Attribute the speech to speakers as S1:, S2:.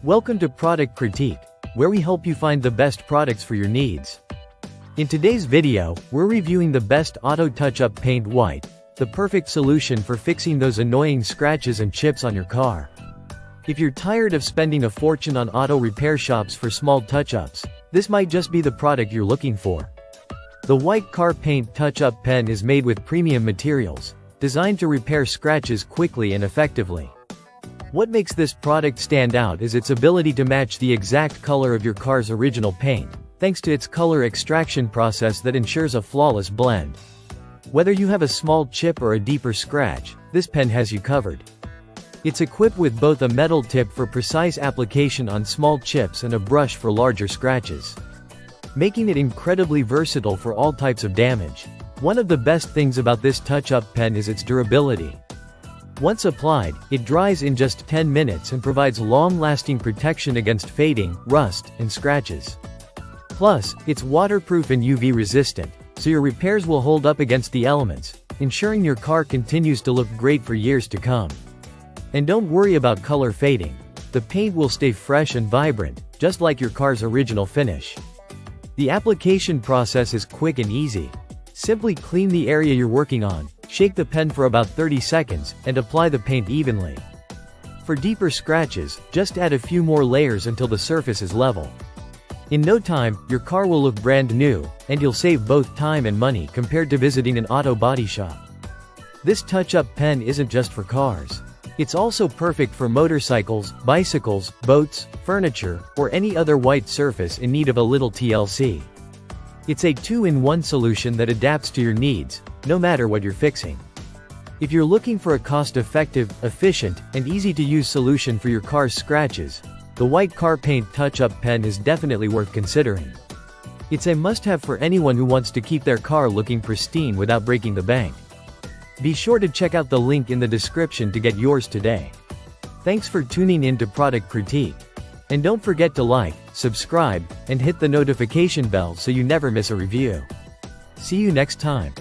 S1: Welcome to Product Critique, where we help you find the best products for your needs. In today's video, we're reviewing the best auto touch-up paint white, the perfect solution for fixing those annoying scratches and chips on your car. If you're tired of spending a fortune on auto repair shops for small touch-ups, this might just be the product you're looking for. The white car paint touch-up pen is made with premium materials, designed to repair scratches quickly and effectively. What makes this product stand out is its ability to match the exact color of your car's original paint, thanks to its color extraction process that ensures a flawless blend. Whether you have a small chip or a deeper scratch, this pen has you covered. It's equipped with both a metal tip for precise application on small chips and a brush for larger scratches, making it incredibly versatile for all types of damage. One of the best things about this touch-up pen is its durability. Once applied, it dries in just 10 minutes and provides long-lasting protection against fading, rust, and scratches. Plus, it's waterproof and UV resistant, so your repairs will hold up against the elements, ensuring your car continues to look great for years to come. And don't worry about color fading. The paint will stay fresh and vibrant, just like your car's original finish. The application process is quick and easy. Simply clean the area you're working on, shake the pen for about 30 seconds, and apply the paint evenly. For deeper scratches, just add a few more layers until the surface is level. In no time, your car will look brand new, and you'll save both time and money compared to visiting an auto body shop. This touch-up pen isn't just for cars. It's also perfect for motorcycles, bicycles, boats, furniture, or any other white surface in need of a little TLC. It's a two-in-one solution that adapts to your needs, no matter what you're fixing. If you're looking for a cost-effective, efficient, and easy-to-use solution for your car's scratches, the white car paint touch-up pen is definitely worth considering. It's a must-have for anyone who wants to keep their car looking pristine without breaking the bank. Be sure to check out the link in the description to get yours today. Thanks for tuning in to Product Critique. And don't forget to like, subscribe, and hit the notification bell so you never miss a review. See you next time.